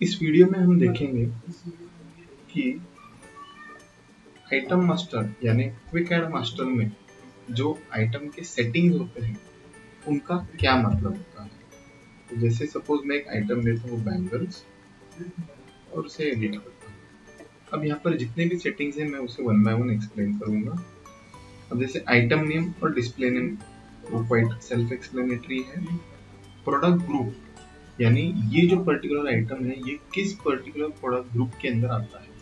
इस वीडियो में हम देखेंगे कि आइटम मास्टर यानी क्विक ऐड मास्टर में जो आइटम के सेटिंग्स होते हैं उनका क्या मतलब होता है। तो जैसे सपोज मैं एक आइटम लेता हूँ बैंगल्स और उसे एडिट करता हूँ। अब यहाँ पर जितने भी सेटिंग्स हैं मैं उसे वन बाय वन एक्सप्लेन करूंगा। अब जैसे आइटम नेम और डिस्प्ले नेम वो क्वाइट सेल्फ एक्सप्लेनेटरी है। प्रोडक्ट ग्रुप यानी ये जो पर्टिकुलर आइटम है ये किस पर्टिकुलर प्रोडक्ट ग्रुप के अंदर आता है।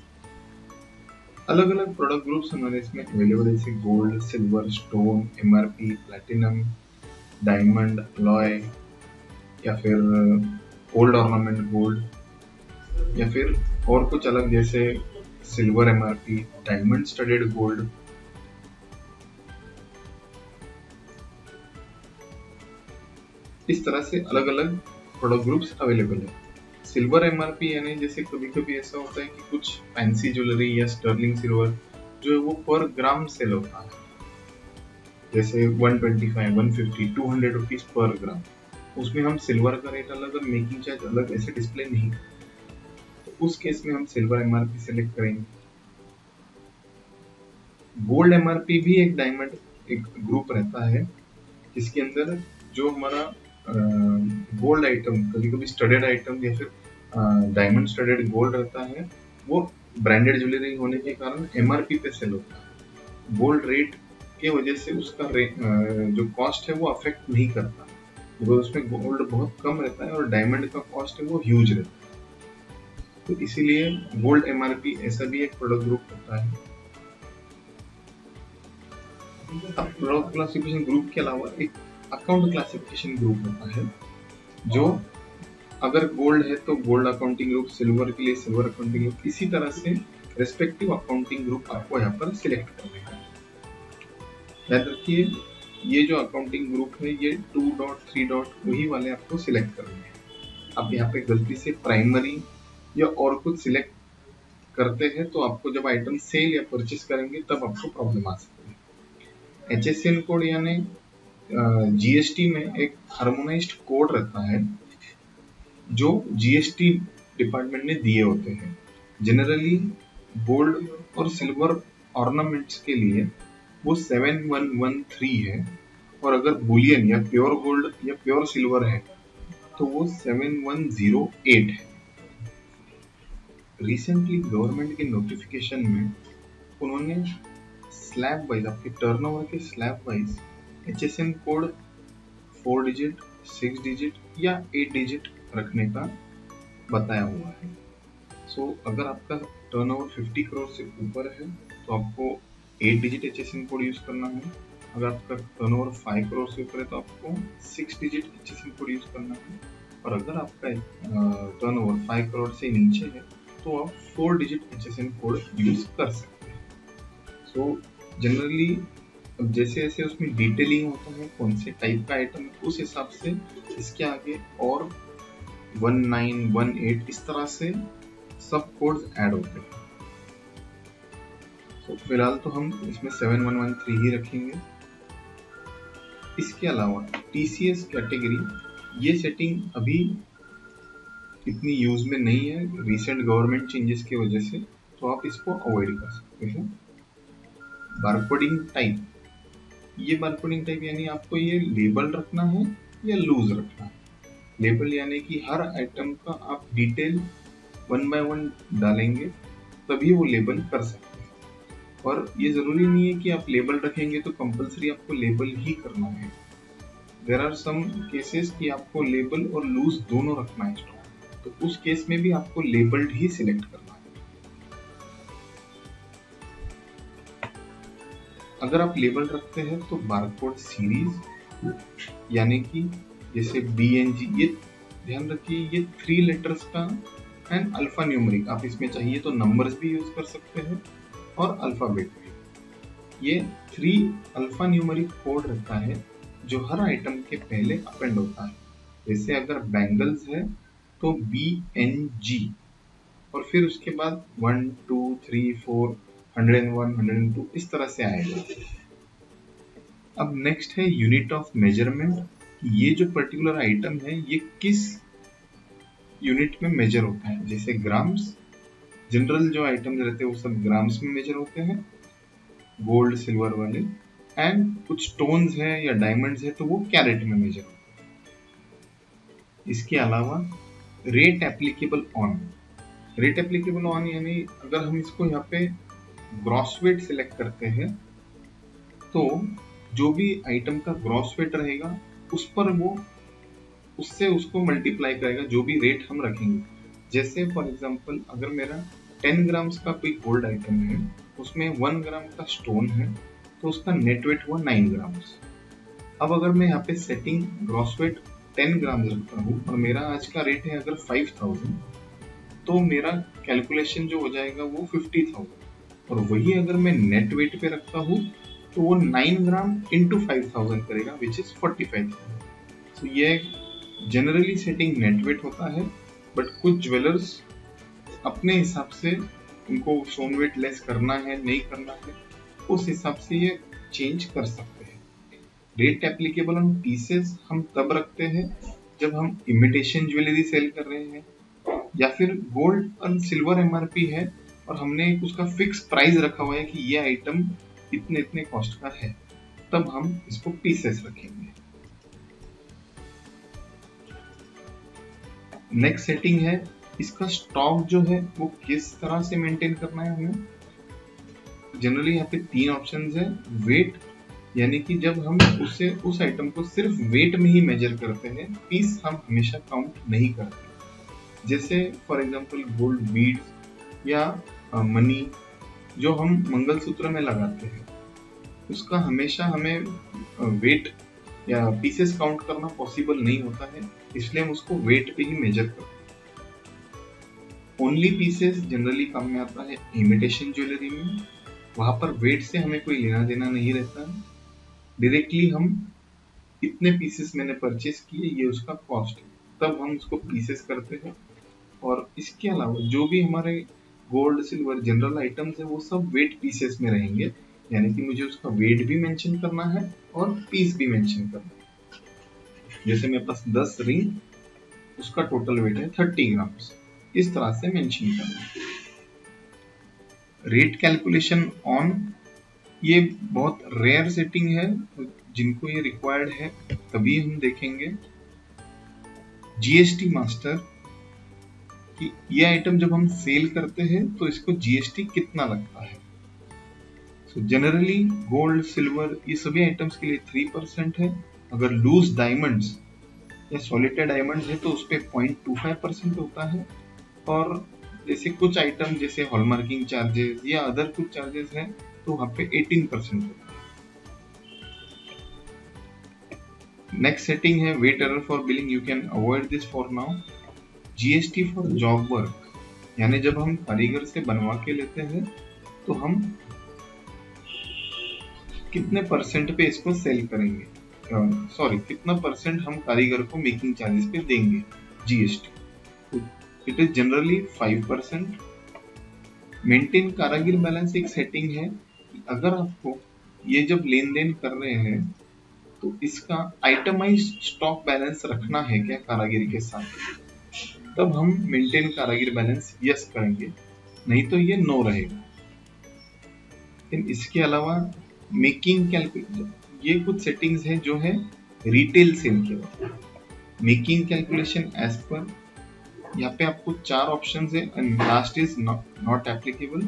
अलग अलग प्रोडक्ट ग्रुप्स हमारे इसमें अवेलेबल है, जैसे gold, silver, stone, MRP, platinum, diamond, alloy या फिर ओल्ड ऑर्नामेंट गोल्ड या फिर और कुछ अलग जैसे silver MRP, diamond studded gold. इस तरह से अलग अलग प्रोडक्ट ग्रुप्स अवेलेबल है। सिल्वर एमआरपी यानी जैसे कभी कभी ऐसा होता है कि कुछ फैंसी ज्वेलरी या स्टर्लिंग सिल्वर जो है वो पर ग्राम सेल होता है, जैसे 125, 150, 200 रुपीज पर ग्राम। उसमें हम सिल्वर का रेट अलग और मेकिंग चार्ज अलग ऐसे डिस्प्ले नहीं करते, तो उस केस में हम सिल्वर एमआरपी सेलेक्ट करेंगे। गोल्ड एमआरपी भी एक डायमंड एक ग्रुप रहता है जिसके अंदर जो हमारा गोल्ड आइटम, कभी कभी स्टडेड आइटम या फिर डायमंड स्टडेड गोल्ड रहता है, वो ब्रांडेड ज्वेलरी होने के कारण एमआरपी पे सेल होता है। गोल्ड रेट के वजह से उसका जो कॉस्ट है वो अफेक्ट नहीं करता, बिकॉज उसमें गोल्ड बहुत कम रहता है और डायमंड का कॉस्ट है वो ह्यूज रहता है। तो इसीलिए गोल्ड एमआरपी ऐसा भी एक प्रोडक्ट ग्रुप होता है। अब प्रोडक्ट क्लासिफिकेशन ग्रुप के अलावा एक अकाउंट क्लासिफिकेशन ग्रुप होता है, जो अगर गोल्ड है तो गोल्ड अकाउंटिंग ग्रुप, सिल्वर के लिए सिल्वर अकाउंटिंग ग्रुप, इसी तरह से रेस्पेक्टिव अकाउंटिंग ग्रुप आपको यहाँ पर सिलेक्ट करना है। याद रखिए ये जो अकाउंटिंग ग्रुप है ये 2 डॉट 3 डॉट वही वाले आपको सिलेक्ट करने हैं। आप यहाँ पे गलती से प्राइमरी या और कुछ सिलेक्ट करते हैं तो आपको जब आइटम सेल या परचेस करेंगे तब आपको प्रॉब्लम आ सकती है। HSN कोड यानी जीएसटी में एक हार्मोनाइज्ड कोड रहता है जो जीएसटी डिपार्टमेंट ने दिए होते हैं। जनरली गोल्ड और सिल्वर ऑर्नामेंट्स के लिए वो 7113 है, और अगर बुलियन या प्योर गोल्ड या प्योर सिल्वर है तो वो 7108 है। रिसेंटली गवर्नमेंट के नोटिफिकेशन में उन्होंने स्लैब वाइज, आपके टर्नओवर के slab wise HSN code 4 digit, 6 digit या 8 डिजिट रखने का बताया हुआ है। सो अगर आपका टर्नओवर 50 करोड़ से ऊपर है तो आपको 8 डिजिट HSN कोड यूज करना है। अगर आपका टर्नओवर 5 करोड़ से ऊपर है तो आपको 6 डिजिट HSN कोड यूज करना है। और अगर आपका टर्नओवर 5 करोड़ से नीचे है तो आप 4 डिजिट HSN कोड यूज कर सकते हैं। सो जनरली अब जैसे जैसे उसमें डिटेलिंग होता है कौन से टाइप का आइटम है उस हिसाब से इसके आगे और 1918 इस तरह से सब कोड्स ऐड होते हैं। तो फिलहाल तो हम इसमें 7113 ही रखेंगे। इसके अलावा TCS कैटेगरी ये सेटिंग अभी इतनी यूज में नहीं है रिसेंट गवर्नमेंट चेंजेस की वजह से, तो आप इसको अवॉइड कर सकते हैं। बारकोडिंग टाइप, ये बारकोडिंग टाइप यानी आपको ये लेबल रखना है या लूज रखना है। लेबल यानी कि हर आइटम का आप डिटेल 1 बाय 1 डालेंगे तभी वो लेबल कर सकते हैं। और ये जरूरी नहीं है कि आप लेबल रखेंगे तो कंपलसरी आपको लेबल ही करना है। देयर आर सम केसेस कि आपको लेबल और लूज दोनों रखना है स्टॉक, तो उस केस में भी आपको लेबल्ड ही सिलेक्ट करना है। अगर आप लेबल रखते हैं तो बारकोड सीरीज यानी कि जैसे BNG, ये ध्यान रखिए ये 3 लेटर्स का एंड अल्फा न्यूमेरिक, आप इसमें चाहिए तो नंबर्स भी यूज कर सकते हैं और अल्फाबेट भी। ये 3 अल्फा न्यूमेरिक कोड रहता है जो हर आइटम के पहले अपेंड होता है। जैसे अगर बैंगल्स है तो BNG और फिर उसके बाद 1 2 3 4 101 102 इस तरह से आएगा। अब नेक्स्ट है यूनिट ऑफ मेजरमेंट। ये जो पर्टिकुलर आइटम है ये किस यूनिट में मेजर होता है, जैसे ग्राम्स। जनरल जो आइटम्स रहते हैं वो सब ग्राम्स में मेजर होते हैं, गोल्ड सिल्वर वाले। एंड कुछ स्टोन्स है या डायमंड्स है तो वो कैरेट में मेजर होते हैं। इसके अलावा rate applicable on, rate applicable on यानी अगर हम इसको यहाँ पे ग्रॉस वेट सिलेक्ट करते हैं तो जो भी आइटम का ग्रॉस वेट रहेगा उस पर वो उससे उसको मल्टीप्लाई करेगा जो भी रेट हम रखेंगे। जैसे फॉर एग्जांपल अगर मेरा 10 ग्राम्स का कोई गोल्ड आइटम है, उसमें 1 ग्राम का स्टोन है, तो उसका नेट वेट हुआ 9 ग्राम्स। अब अगर मैं यहाँ पे सेटिंग ग्रॉस वेट 10 ग्राम रखता हूँ और मेरा आज का रेट है अगर 5000, तो मेरा कैलकुलेशन जो हो जाएगा वो 50,000। और वही अगर मैं नेट वेट पे रखता हूँ तो वो 9 ग्राम इंटू 5000 करेगा, विच इज 45,000। तो ये जनरली सेटिंग नेट वेट होता है, बट कुछ ज्वेलर्स अपने हिसाब से उनको स्टोन वेट लेस करना है नहीं करना है, उस हिसाब से ये चेंज कर सकते हैं। रेट एप्लीकेबल ऑन पीसेस हम तब रखते हैं जब हम इमिटेशन ज्वेलरी सेल कर रहे हैं या फिर गोल्ड और सिल्वर एमआरपी है और हमने उसका फिक्स प्राइस रखा हुआ है कि ये आइटम इतने इतने कॉस्ट का है, तब हम इसको पीसेस रखेंगे। नेक्स्ट सेटिंग है इसका स्टॉक जो है वो किस तरह से मेंटेन करना है हमें। जनरली यहाँ पे 3 ऑप्शंस है। वेट यानी कि जब हम उस आइटम को सिर्फ वेट में ही मेजर करते हैं, पीस हम हमेशा काउंट नहीं करते। जैसे फॉर एग्जांपल गोल्ड बीड्स या मनी जो हम मंगलसूत्र में लगाते हैं, उसका हमेशा हमें वेट या पीसेस काउंट करना पॉसिबल नहीं होता है, इसलिए हम उसको वेट पे ही मेजर करते हैं। ओनली पीसेस जनरली काम में आता है इमिटेशन ज्वेलरी में, वहां पर वेट से हमें कोई लेना देना नहीं रहता है। डायरेक्टली हम इतने पीसेस मैंने परचेस किए, ये उसका कॉस्ट है, तब हम उसको पीसेस करते हैं। और इसके अलावा जो भी हमारे गोल्ड सिल्वर जनरल आइटम्स है वो सब वेट पीसेस में रहेंगे, यानी कि मुझे उसका वेट भी मेंशन करना है और पीस भी मेंशन करना है। जैसे मेरे पास 10 रिंग, उसका टोटल वेट है 30 ग्राम्स, इस तरह से मेंशन करना है। रेट कैलकुलेशन ऑन, ये बहुत रेयर सेटिंग है, जिनको ये रिक्वायर्ड है तभी हम देखेंगे। जीएसटी मास्टर कि ये आइटम जब हम सेल करते हैं तो इसको जीएसटी कितना लगता है। जनरली गोल्ड सिल्वर ये सभी आइटम्स के लिए 3% है। अगर लूज डायमंड्स या सॉलिटेड डायमंड्स है तो उस पर 0.25% होता है। और जैसे कुछ आइटम जैसे हॉलमार्किंग चार्जेस या अदर कुछ चार्जेस हैं तो वहां पे 18% होता है। नेक्स्ट सेटिंग है weight error for billing, you can avoid this for now. GST for job work, यानी जब हम कारीगर से बनवा के लेते हैं तो हम कितने परसेंट पे इसको सेल करेंगे, कितना परसेंट हम कारीगर को मेकिंग चार्जेस पे देंगे GST. It is generally 5%। Maintain कारागिर बैलेंस एक सेटिंग है, अगर आपको ये जब लेन देन कर रहे हैं तो इसका आइटमाइज्ड स्टॉक बैलेंस रखना है क्या कारागिर के साथ, तब हम मेंटेन कारागिर बैलेंस यस करेंगे, नहीं तो ये नो रहेगा। लेकिन इसके अलावा मेकिंग कैलकुलेशन, ये कुछ सेटिंग्स हैं जो है रिटेल सेल के लिए। मेकिंग कैलकुलेशन एज पर, यहाँ पे आपको 4 ऑप्शन है and last is not applicable.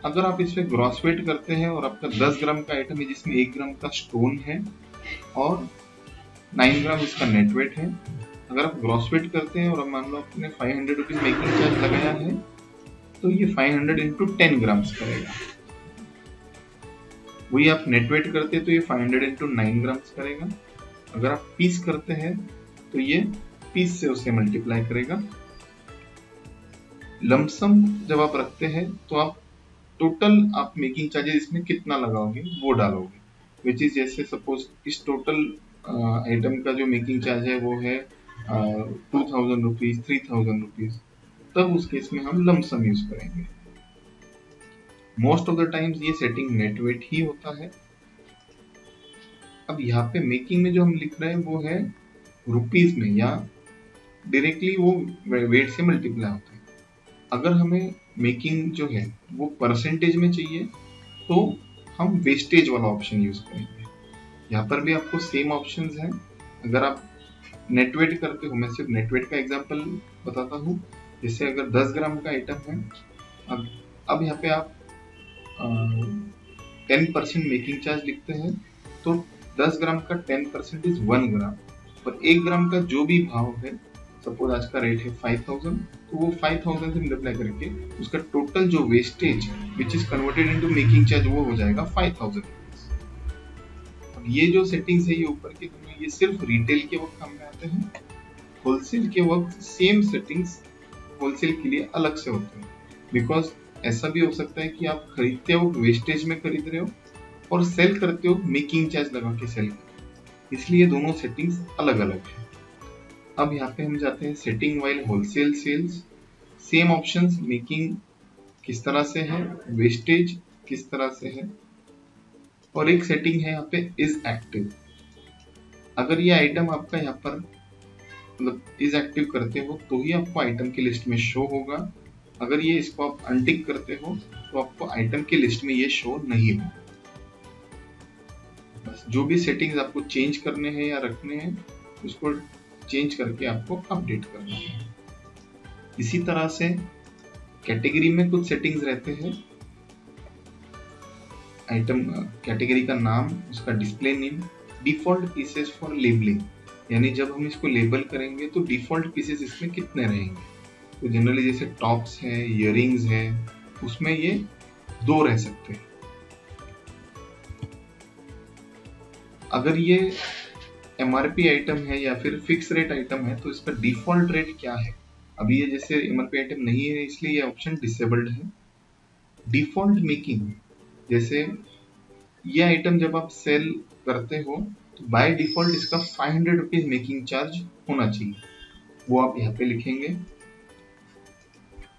अगर आप इसमें ग्रॉस वेट करते हैं और आपका 10 ग्राम का आइटम है जिसमें 1 ग्राम का स्टोन है और 9 ग्राम इसका नेट वेट है, अगर आप ग्रॉस वेट करते हैं और मान लो आपने 500 रुपीज मेकिंग चार्ज लगाया है तो ये 500 इंटू 10 ग्राम्स करेगा। वही आप नेट वेट करते हैं तो ये 500 इंटू 9 ग्राम्स करेगा। अगर आप पीस करते हैं तो ये पीस से उसे मल्टीप्लाई करेगा। लमसम जब आप रखते हैं तो आप टोटल आप मेकिंग चार्जेस इसमें कितना लगाओगे वो डालोगे, विच इज जैसे सपोज इस टोटल आइटम का जो मेकिंग चार्ज है वो है 2000 रुपीज 3000 रुपीज, तब उस केस में हम लमसम यूज करेंगे। मोस्ट ऑफ द टाइम्स ये सेटिंग नेट वेट ही होता है। अब यहाँ पे मेकिंग में जो हम लिख रहे हैं वो है रुपीज में या डायरेक्टली वो वेट से मल्टीप्लाई होता है। अगर हमें मेकिंग जो है वो परसेंटेज में चाहिए तो हम वेस्टेज वाला ऑप्शन यूज करेंगे। यहाँ पर भी आपको सेम ऑप्शंस हैं। अगर आप नेट वेट करते हो, मैं सिर्फ नेट वेट का एग्जांपल बताता हूँ। जैसे अगर 10 ग्राम का आइटम है, अब यहाँ पे आप 10% मेकिंग चार्ज लिखते हैं, तो 10 ग्राम का 10% इज 1 ग्राम, और 1 ग्राम का जो भी भाव है, सपोज आज का रेट है 5000, तो वो 5000 से मल्टीप्लाई करके उसका टोटल जो wastage which is converted into making charge वो हो जाएगा 5000। अब ये जो सेटिंग्स है ये ऊपर की दोनों, ये सिर्फ रिटेल के वक्त काम में आते हैं। होलसेल के वक्त सेम सेटिंग्स होलसेल के लिए अलग से होते हैं, बिकॉज ऐसा भी हो सकता है कि आप खरीदते हो वेस्टेज में खरीद रहे हो और सेल करते हो मेकिंग चार्ज लगा के सेल करते हो, इसलिए दोनों सेटिंग्स अलग अलग है। अब यहाँ पे हम जाते हैं setting while wholesale sales. Same options, making किस तरह से है, वेस्टेज किस तरह से है, और एक सेटिंग है यहाँ पे इज एक्टिव। अगर ये आइटम आपका यहाँ पर मतलब इज एक्टिव करते हो तो ही आपको आइटम की लिस्ट में शो होगा। अगर ये इसको आप अनटिक करते हो तो आपको आइटम की लिस्ट में ये शो नहीं होगा। बस जो भी सेटिंग्स आपको चेंज करने हैं या रखने हैं उसको चेंज करके आपको अपडेट करना है। इसी तरह से कैटेगरी में कुछ सेटिंग्स रहते हैं। आइटम कैटेगरी का नाम, उसका display name, default pieces for labelling, यानी जब हम इसको लेबल करेंगे तो डिफॉल्ट पीसेस इसमें कितने रहेंगे। तो जनरली जैसे टॉप्स है, इयररिंग्स है, उसमें ये 2 रह सकते हैं। अगर ये एमआरपी आइटम है या फिर फिक्स रेट आइटम है तो इसका डिफॉल्ट रेट क्या है। अभी ये जैसे एमआरपी आइटम नहीं है इसलिए ये ऑप्शन डिसेबल्ड है। डिफॉल्ट मेकिंग, जैसे ये आइटम जब आप सेल करते हो तो बाय डिफॉल्ट इसका 500 रुपीज मेकिंग चार्ज होना चाहिए, वो आप यहाँ पे लिखेंगे।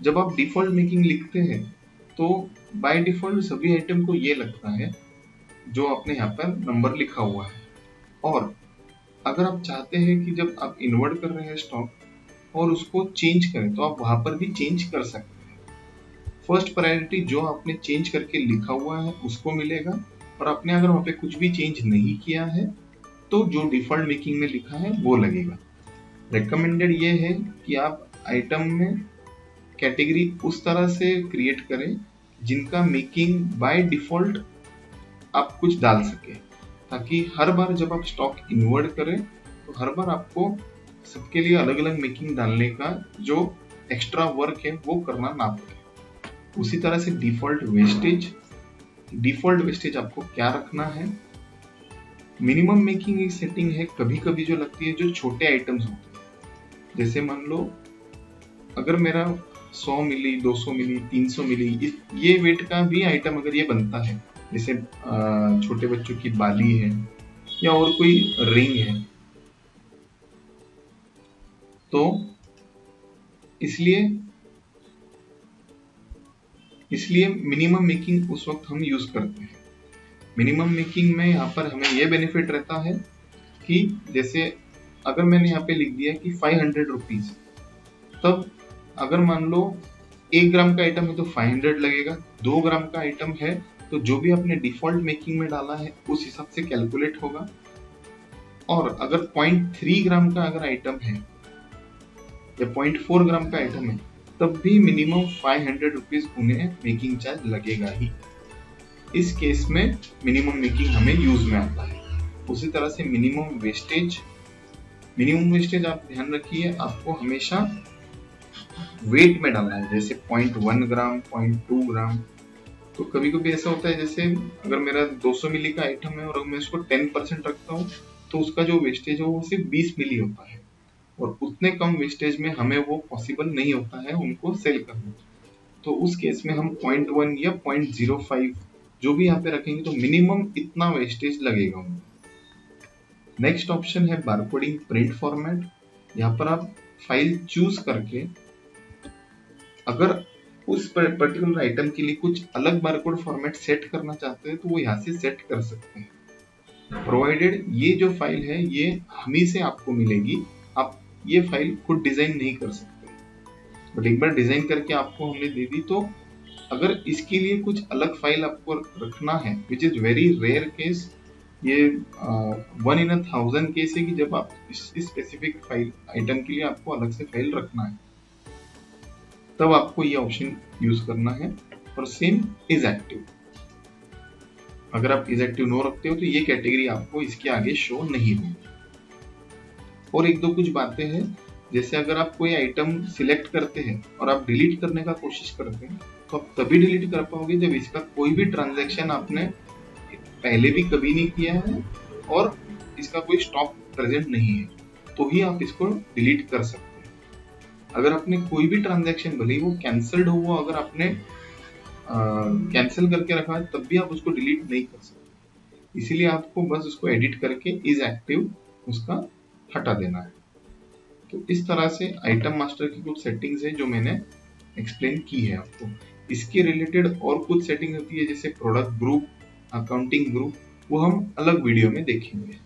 जब आप डिफॉल्ट मेकिंग लिखते हैं तो बाय डिफॉल्ट सभी आइटम को ये लगता है जो आपने यहाँ पर नंबर लिखा हुआ है। और अगर आप चाहते हैं कि जब आप इन्वर्ट कर रहे हैं स्टॉक और उसको चेंज करें तो आप वहां पर भी चेंज कर सकते हैं। फर्स्ट प्रायोरिटी जो आपने चेंज करके लिखा हुआ है उसको मिलेगा, और आपने अगर वहां पे कुछ भी चेंज नहीं किया है तो जो डिफॉल्ट मेकिंग में लिखा है वो लगेगा। रिकमेंडेड ये है कि आप आइटम में कैटेगरी उस तरह से क्रिएट करें जिनका मेकिंग बाय डिफॉल्ट आप कुछ डाल सके, ताकि हर बार जब आप स्टॉक इन्वर्ट करें तो हर बार आपको सबके लिए अलग अलग मेकिंग डालने का जो एक्स्ट्रा वर्क है वो करना ना पड़े। उसी तरह से डिफॉल्ट वेस्टेज आपको क्या रखना है। मिनिमम मेकिंग एक सेटिंग है, कभी कभी जो लगती है जो छोटे आइटम्स होते हैं। जैसे मान लो अगर मेरा 100 मिली, 200 मिली, 300 मिली, ये वेट का भी आइटम अगर ये बनता है, जैसे छोटे बच्चों की बाली है या और कोई रिंग है, तो इसलिए मिनिमम मेकिंग उस वक्त हम यूज करते हैं। मिनिमम मेकिंग में यहाँ पर हमें यह बेनिफिट रहता है कि जैसे अगर मैंने यहाँ पे लिख दिया कि 500 रुपीज, तब अगर मान लो 1 ग्राम का आइटम है तो 500 लगेगा, 2 ग्राम का आइटम है तो जो भी आपने डिफॉल्ट मेकिंग में डाला है उस हिसाब से कैलकुलेट होगा। और अगर 0.3 ग्राम का अगर आइटम है या 0.4 ग्राम का आइटम है तब भी मिनिमम 500 रुपीज उन्हें मेकिंग चार्ज लगेगा ही। इस केस में मिनिमम मेकिंग हमें यूज में आता है। उसी तरह से मिनिमम वेस्टेज आप ध्यान रखिए, आपको हमेशा वेट में डालना है, जैसे 0.1 ग्राम, 0.2 ग्राम। तो कभी कभी ऐसा होता है जैसे अगर मेरा 200 मिली का आइटम है और मैं उसको 10% रखता हूँ तो उसका जो वेस्टेज है वो सिर्फ 20 मिली होता है, और उतने कम वेस्टेज में हमें वो पॉसिबल नहीं होता है उनको सेल करना। तो उस केस में हम 0.1 या 0.05 जो भी यहाँ पे रखेंगे तो मिनिमम इतना वेस्टेज लगेगा उनको। नेक्स्ट ऑप्शन है बारकोडिंग प्रिंट फॉर्मेट। यहाँ पर आप फाइल चूज करके अगर उस पर्टिकुलर आइटम के लिए कुछ अलग बारकोड फॉर्मेट सेट करना चाहते हैं तो वो यहाँ से सेट कर सकते हैं, प्रोवाइडेड ये जो फाइल है ये हम ही से आपको मिलेगी। आप ये फाइल खुद डिजाइन नहीं कर सकते, बट एक बार डिजाइन करके आपको हमने दे दी तो अगर इसके लिए कुछ अलग फाइल आपको रखना है, which is very rare case, ये 1 in 1000 केस है कि जब आप इस स्पेसिफिक फाइल आइटम के लिए आपको अलग से फाइल रखना है, तब आपको ये ऑप्शन यूज करना है। और सेम इज एक्टिव, अगर आप इज एक्टिव नो रखते हो तो ये कैटेगरी आपको इसके आगे शो नहीं होगी। और एक दो कुछ बातें हैं, जैसे अगर आप कोई आइटम सिलेक्ट करते हैं और आप डिलीट करने का कोशिश करते हैं तो आप तभी डिलीट कर पाओगे जब इसका कोई भी ट्रांजैक्शन आपने पहले भी कभी नहीं किया है और इसका कोई स्टॉक प्रेजेंट नहीं है, तो ही आप इसको डिलीट कर सकते हैं। अगर आपने कोई भी ट्रांजैक्शन, भले ही वो कैंसल्ड हो, अगर आपने कैंसिल करके रखा है तब भी आप उसको डिलीट नहीं कर सकते। इसीलिए आपको बस उसको एडिट करके इज एक्टिव उसका हटा देना है। तो इस तरह से आइटम मास्टर की कुछ सेटिंग्स है जो मैंने एक्सप्लेन की है आपको। इसके रिलेटेड और कुछ सेटिंग होती है जैसे प्रोडक्ट ग्रुप, अकाउंटिंग ग्रुप, वो हम अलग वीडियो में देखेंगे।